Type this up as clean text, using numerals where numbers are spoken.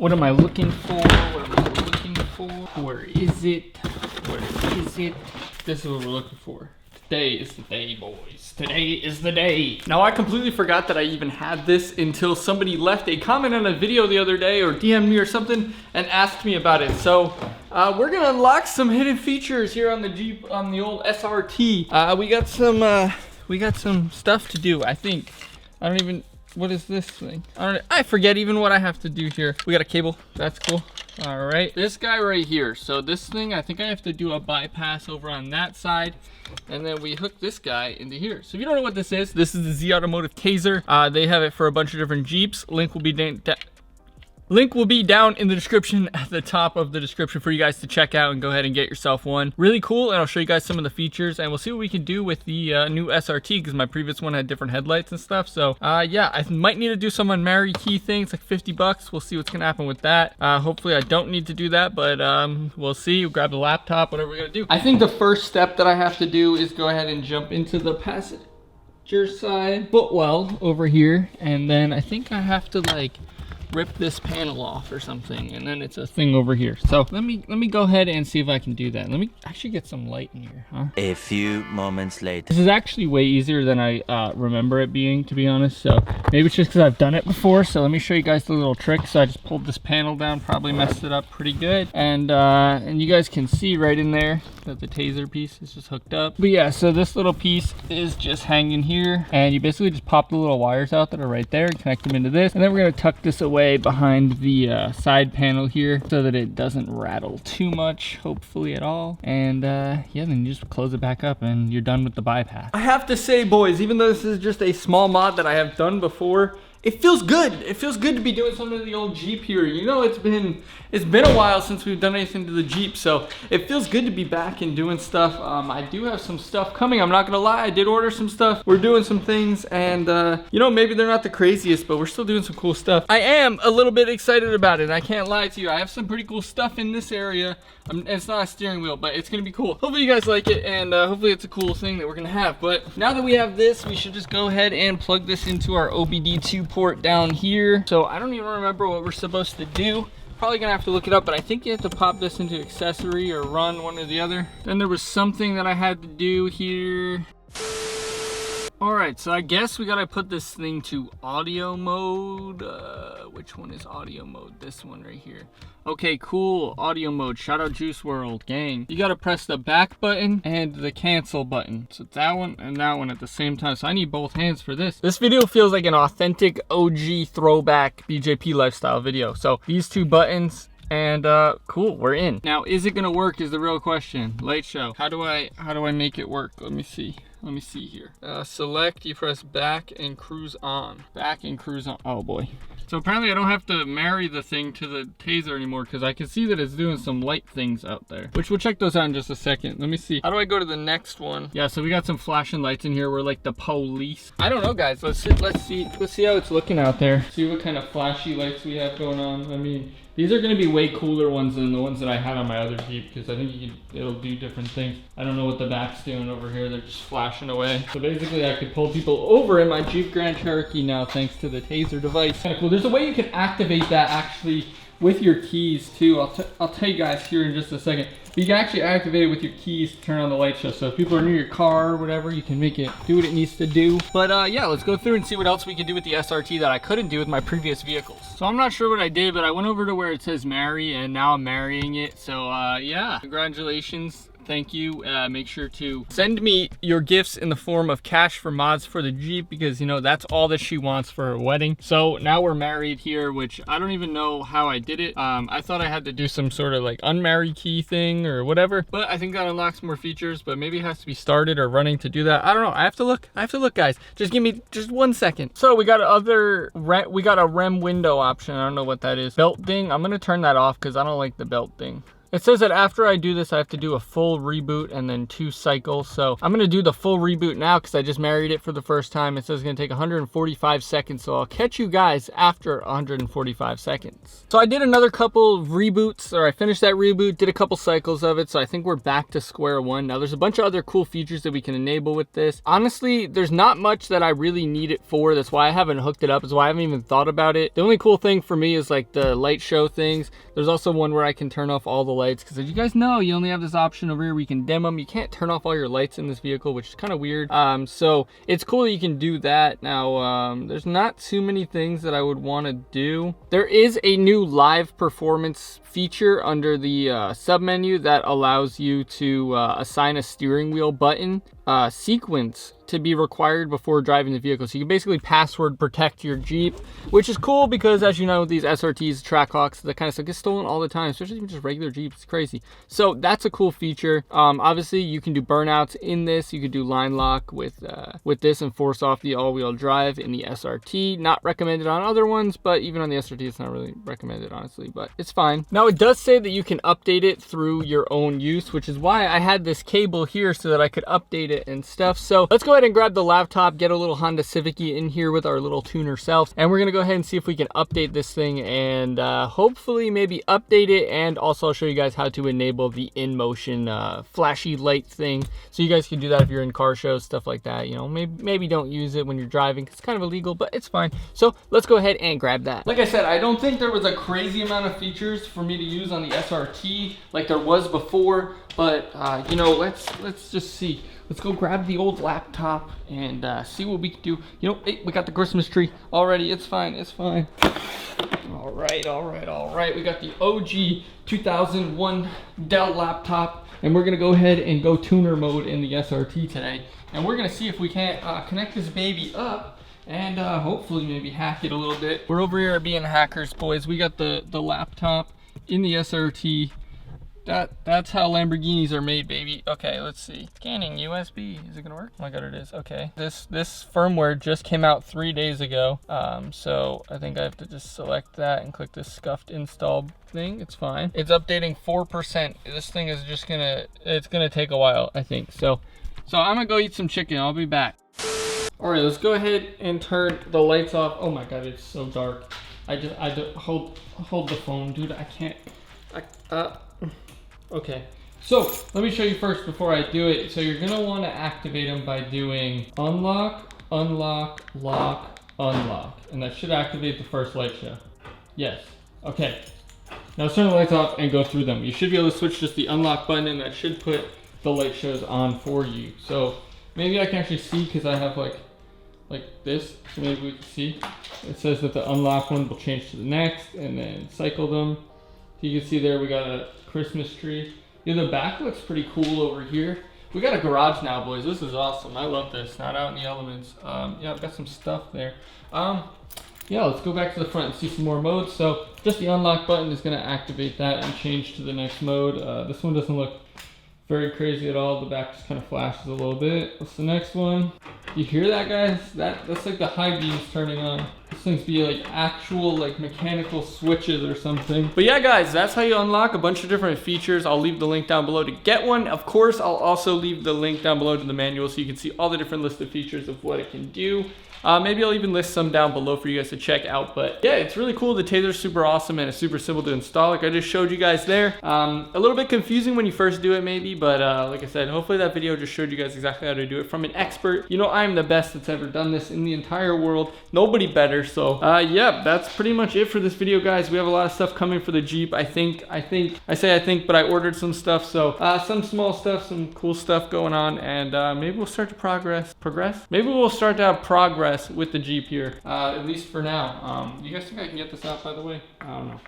What am I looking for? What am I looking for? Where is it? Where is it? This is what we're looking for. Today is the day, boys. Today is the day. Now, I completely forgot that I even had this until somebody left a comment on a video the other day or DM'd me or something and asked me about it. So we're gonna unlock some hidden features here on the Jeep, on the old SRT. We got some stuff to do, I think. I don't even, what is this thing? I forget even what I have to do here. We got a cable, that's cool. All right, this guy right here. So this thing, I think I have to do a bypass over on that side. And then we hook this guy into here. So if you don't know what this is the Z-automotive Tazer. They have it for a bunch of different Jeeps. Link will be down in the description at the top of the description for you guys to check out and go ahead and get yourself one. Really cool, and I'll show you guys some of the features and we'll see what we can do with the new SRT because my previous one had different headlights and stuff. So yeah, I might need to do some unmarried key things, like 50 bucks. We'll see what's gonna happen with that. Hopefully I don't need to do that, but we'll see. We'll grab the laptop, whatever we're gonna do. I think the first step that I have to do is go ahead and jump into the passenger side footwell over here, and then I think I have to like rip this panel off or something, and then it's a thing over here. So let me go ahead and see if I can do that. Let me actually get some light in here, huh? A few moments later. This is actually way easier than I remember it being, to be honest. So maybe it's just because I've done it before. So let me show you guys the little trick. So I just pulled this panel down, probably messed it up pretty good, and you guys can see right in there that the Tazer piece is just hooked up. But yeah, so this little piece is just hanging here, and you basically just pop the little wires out that are right there and connect them into this, and then we're gonna tuck this away behind the side panel here so that it doesn't rattle too much, hopefully at all. And yeah, then you just close it back up and you're done with the bypass. I have to say, boys, even though this is just a small mod that I have done before, it feels good. It feels good to be doing something to the old Jeep here. You know, it's been a while since we've done anything to the Jeep, so it feels good to be back and doing stuff. I do have some stuff coming. I'm not gonna lie, I did order some stuff. We're doing some things, and you know, maybe they're not the craziest, but we're still doing some cool stuff. I am a little bit excited about it. I can't lie to you. I have some pretty cool stuff in this area. It's not a steering wheel, but it's gonna be cool. Hopefully you guys like it, and hopefully it's a cool thing that we're gonna have. But now that we have this, we should just go ahead and plug this into our OBD2 port down here. So I don't even remember what we're supposed to do. Probably gonna have to look it up, but I think you have to pop this into accessory or run, one or the other. Then there was something that I had to do here. All right, so I guess we gotta put this thing to audio mode. Which one is audio mode? This one right here. Okay, cool, audio mode. Shout out Juice World, gang. You gotta press the back button and the cancel button. So it's that one and that one at the same time. So I need both hands for this. This video feels like an authentic OG throwback BJP lifestyle video. So these two buttons, and cool, we're in. Now, is it gonna work is the real question. Light show. How do I make it work? Let me see here. Select, you press back and cruise on. Back and cruise on. Oh boy. So apparently I don't have to marry the thing to the Tazer anymore because I can see that it's doing some light things out there, which we'll check those out in just a second. Let me see. How do I go to the next one? Yeah, so we got some flashing lights in here. We're like the police. I don't know, guys. Let's see how it's looking out there. See what kind of flashy lights we have going on. I mean, these are going to be way cooler ones than the ones that I had on my other Jeep because I think it'll do different things. I don't know what the back's doing over here. They're just flashing away. So basically I could pull people over in my Jeep Grand Cherokee now thanks to the Tazer device. Kind of cool. There's a way you can activate that actually with your keys too. I'll tell you guys here in just a second. But you can actually activate it with your keys to turn on the light show. So if people are near your car or whatever, you can make it do what it needs to do. But yeah, let's go through and see what else we can do with the SRT that I couldn't do with my previous vehicles. So I'm not sure what I did, but I went over to where it says marry and now I'm marrying it. So yeah, congratulations. Thank you. Make sure to send me your gifts in the form of cash for mods for the Jeep because, you know, that's all that she wants for her wedding. So now we're married here, which I don't even know how I did it. I thought I had to do some sort of like unmarried key thing or whatever, but I think that unlocks more features, but maybe it has to be started or running to do that. I don't know. I have to look, guys. Just give me just 1 second. So we got we got a REM window option. I don't know what that is. Belt thing. I'm going to turn that off because I don't like the belt thing. It says that after I do this, I have to do a full reboot and then 2 cycles. So I'm gonna do the full reboot now because I just married it for the first time. It says it's gonna take 145 seconds. So I'll catch you guys after 145 seconds. So I did another couple reboots, or I finished that reboot, did a couple cycles of it. So I think we're back to square one. Now there's a bunch of other cool features that we can enable with this. Honestly, there's not much that I really need it for. That's why I haven't hooked it up. That's why I haven't even thought about it. The only cool thing for me is like the light show things. There's also one where I can turn off all the lights, because as you guys know, you only have this option over here where you can dim them. You can't turn off all your lights in this vehicle, which is kind of weird. So it's cool that you can do that. Now, there's not too many things that I would want to do. There is a new live performance feature under the sub menu that allows you to assign a steering wheel button sequence to be required before driving the vehicle. So you can basically password protect your Jeep, which is cool because, as you know, these SRTs, Trackhawks, that kind of stuff gets stolen all the time, especially even just regular Jeeps. It's crazy. So that's a cool feature. Obviously, you can do burnouts in this. You could do line lock with this and force off the all-wheel drive in the SRT. Not recommended on other ones, but even on the SRT, it's not really recommended, honestly, but it's fine. Now, it does say that you can update it through your own use, which is why I had this cable here so that I could update it and stuff. So let's go ahead and grab the laptop, get a little Honda Civic-y in here with our little tuner self, and we're gonna go ahead and see if we can update this thing and hopefully maybe update it. And also I'll show you guys how to enable the in-motion flashy light thing, so you guys can do that if you're in car shows, stuff like that. You know, maybe don't use it when you're driving, it's kind of illegal, but it's fine. So let's go ahead and grab that. Like I said, I don't think there was a crazy amount of features for me to use on the SRT like there was before, but you know, let's just see. Let's go grab the old laptop and see what we can do. You know, hey, we got the Christmas tree already. It's fine, it's fine. All right, all right, all right. We got the OG 2001 Dell laptop, and we're gonna go ahead and go tuner mode in the SRT today. And we're gonna see if we can't connect this baby up and hopefully maybe hack it a little bit. We're over here being hackers, boys. We got the laptop in the SRT. That's how Lamborghinis are made, baby. Okay, let's see. Scanning USB. Is it gonna work? Oh my god, it is. Okay. This firmware just came out 3 days ago. So I think I have to just select that and click this scuffed install thing. It's fine. It's updating 4%. This thing is just it's gonna take a while, I think. So I'm gonna go eat some chicken. I'll be back. All right, let's go ahead and turn the lights off. Oh my god, it's so dark. I just hold the phone, dude. I can't. Okay, so let me show you first before I do it. So you're gonna want to activate them by doing unlock, unlock, lock, unlock, and that should activate the first light show. Yes. Okay. Now let's turn the lights off and go through them. You should be able to switch just the unlock button, and that should put the light shows on for you. So maybe I can actually see because I have like this. So maybe we can see. It says that the unlock one will change to the next, and then cycle them. So you can see there we got a Christmas tree. Yeah, the back looks pretty cool over here. We got a garage now, boys. This is awesome. I love this. Not out in the elements. Yeah, I've got some stuff there. Yeah, let's go back to the front and see some more modes. So just the unlock button is going to activate that and change to the next mode. This one doesn't look very crazy at all. The back just kind of flashes a little bit. What's the next one? You hear that, guys? That's like the high beams turning on. This thing's be like actual like mechanical switches or something. But yeah, guys, that's how you unlock a bunch of different features. I'll leave the link down below to get one. Of course, I'll also leave the link down below to the manual so you can see all the different list of features of what it can do. Maybe I'll even list some down below for you guys to check out. But yeah, it's really cool. The Tazer's super awesome and it's super simple to install, like I just showed you guys there. A little bit confusing when you first do it maybe, but like I said, hopefully that video just showed you guys exactly how to do it from an expert. You know, I'm the best that's ever done this in the entire world. Nobody better. So yeah, that's pretty much it for this video, guys. We have a lot of stuff coming for the Jeep. I say I think, but I ordered some stuff. So some small stuff, some cool stuff going on, and maybe we'll start to progress. Maybe we'll start to have progress with the Jeep here, at least for now. You guys think I can get this out, by the way? I don't know.